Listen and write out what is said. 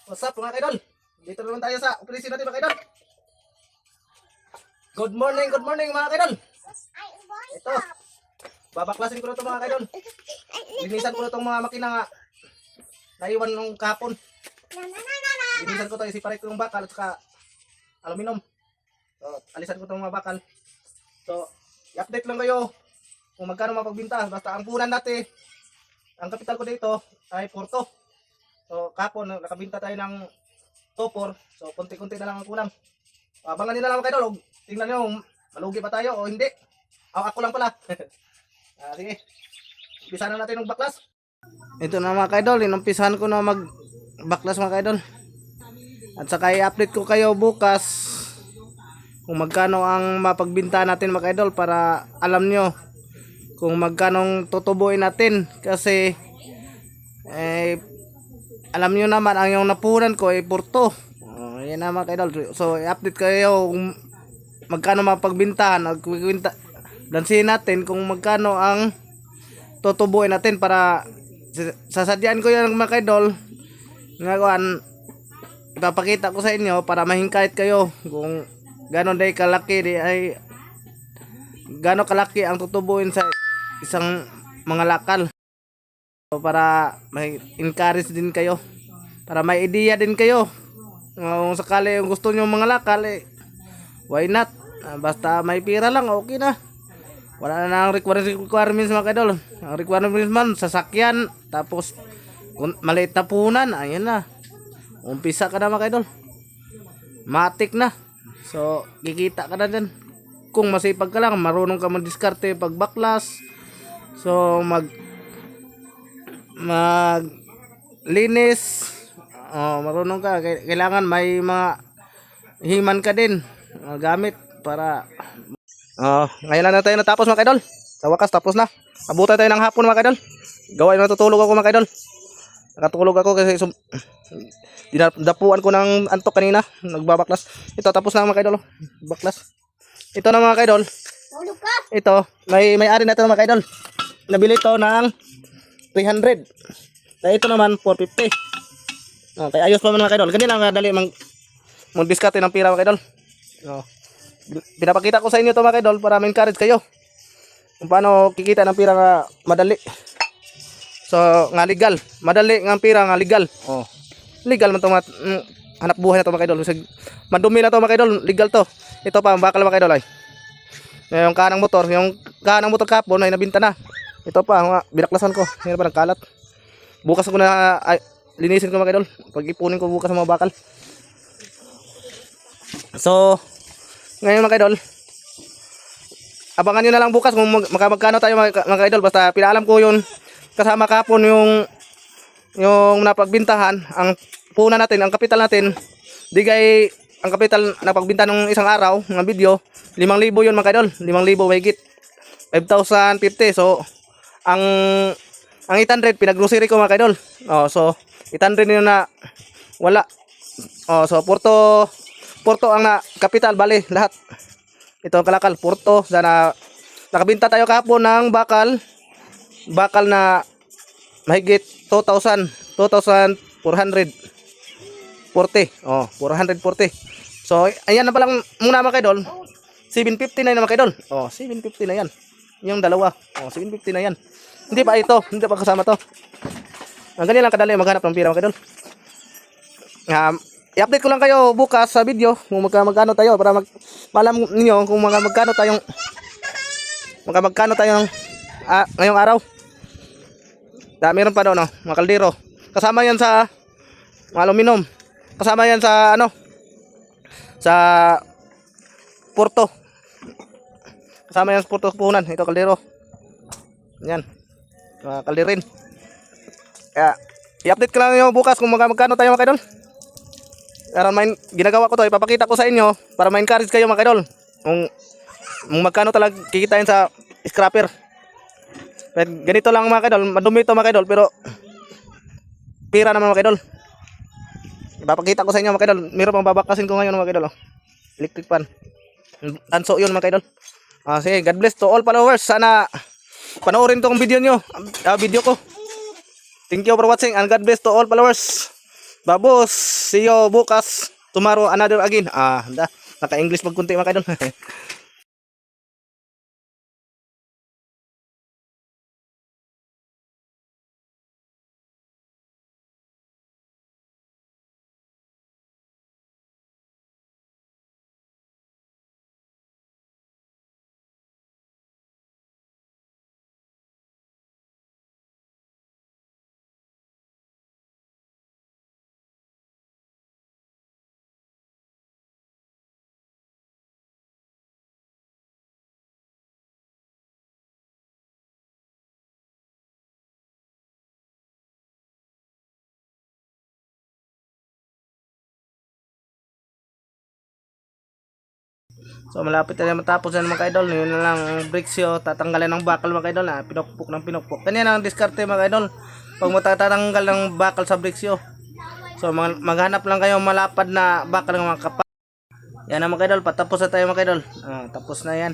What's up mga kaidol? Dito naman tayo sa operation natin mga kaidol. Good morning mga kaidol. Ito, babaklasin ko na ito mga kaidol. Linisan ko na itong mga makina nga naiwan nung kahapon. Linisan ko ito, isiparate ko yung bakal at saka aluminum. So, alisan ko itong mga bakal. So, i-update lang kayo kung magkano mapagbinta. Basta ang punan natin, ang kapital ko dito ay Porto. So, kahapon, nakabinta tayo ng 2-4. So, konti-konti na lang ang kulang. Abangan nyo na lang mga kaidol. Tingnan nyo, malugi pa tayo o hindi. Ako lang pala. Sige, umpisahan na natin ng baklas. Ito na mga kaidol, inumpisahan ko na mag-baklas mga kaidol. At saka i-update ko kayo bukas kung magkano ang mapagbinta natin mga kaidol para alam nyo kung magkano tutubuin natin. Kasi alam nyo naman ang yung napunan ko ay Porto. Yan na mga kaidol. So i-update kayo kung magkano mapagbintahan. Dansin natin kung magkano ang tutubuin natin para sasadyaan ko yan mga kaidol. Ngayon ipapakita ko sa inyo para mahingkayat kayo kung gano'n day kalaki gano'n kalaki ang tutubuin sa isang mga lakal. So, para may encourage din kayo, para may idea din kayo kung sakali yung gusto nyo mga lakal why not, basta may pira lang okay na. Wala na ang requirements mga kaidol. Ang requirements man sasakyan, tapos maliit na punan, ayun na, umpisa ka na mga kaidol, matik na. So kikita ka na dyan kung masipag ka lang, marunong ka mag-diskarte pag baklas. So linis, marunong ka, kailangan may mga himan ka din gamit para ngayon na tayo natapos mga kaidol. Sa wakas tapos na, abutan tayo ng hapon mga kaidol. Gawain, natutulog ako mga kaidol. Nakatulog ako kasi dinapuan ko ng antok kanina, nagbabaklas. Ito tapos na mga kaidol, baklas. Ito na mga kaidol, ito may-ari na ito mga kaidol. Nabili ito ng 300. Na ito naman 450. Okay, ayos pa man mga kaidol. Ganyan lang dali mag-discarte ng pira mga kaidol. Pinapakita ko sa inyo ito mga kaidol para ma-encourage kayo kung paano kikita ng pira nga madali. So nga legal, madali nga pira nga legal. Legal man ito hanap buhay na ito mga kaidol. Madumi na ito mga kaidol, legal to. Ito pa, bakal mga kaidol ay. Yung kanang motor kapon ay nabinta na. Ito pa, binaklasan ko. Yan pa ng kalat. Bukas ko na linisin ko mga kaidol. Pag-ipunin ko bukas ang mga bakal. So, ngayon mga kaidol, abangan nyo na lang bukas kung magkano tayo mga kaidol. Basta pinaalam ko yun kasama kapon yung napagbintahan. Ang puna natin, ang kapital natin, digay ang kapital na pagbinta ng isang araw ng video, 5,000 yun mga kaidol. 5,000 mahigit 5,050. So ang 800 pinag-grocery ko mga kaidol. So 800 yun na wala. So Porto ang kapital bali lahat. Ito ang kalakal Porto. Sana nakabinta tayo kahapon ng bakal na mahigit 2,440. 440. So ayan na palang muna mga kaidol. 750 na yun mga kaidol. 750 na yan. Yung dalawa. 750 na yan. Hindi pa ito. Hindi pa kasama to. Ganyan lang kadali maghanap ng pira mga kaidol. I-update ko lang kayo bukas sa video kung magkano tayo para malam niyo kung magkano tayong ngayong araw. Meron pa daw mga kaldero. Kasama yan sa aluminum. Kasama yan sa sa Porto. Kasama yan sa Porto puhunan. Ito kaldero. Yan. Kalderin. I-update ko lang yung bukas kung magkano tayo mga kaidol. Karon ginagawa ko to, ipapakita ko sa inyo para ma-encourage kayo mga kaidol. Kung magkano talaga kikitain sa scrapper. Pero ganito lang mga kaidol, madumi ito mga kaidol pero pira naman mga kaidol. Ipapakita ko sa inyo mga kaidol. Meron pang babakasin ko ngayon mga kaidol. Electric pan. Anso yun mga kaidol. Sige, God bless to all followers. Sana panoorin tong video nyo, video ko. Thank you for watching and God bless to all followers. Babos. See you bukas. Tomorrow another again. Naka-English magkunti mga kaidol. So malapit na matapos na mga kaidol. Yun na lang brixio, tatanggalin ng bakal mga kaidol na pinukpok ng pinukpok. Ganyan ang diskarte mga kaidol. Pag matatanggal ng bakal sa brixio. So maghanap lang kayo malapad na bakal ng mga kapal. Yan na mga kaidol, patapos na tayo mga kaidol. Tapos na yan.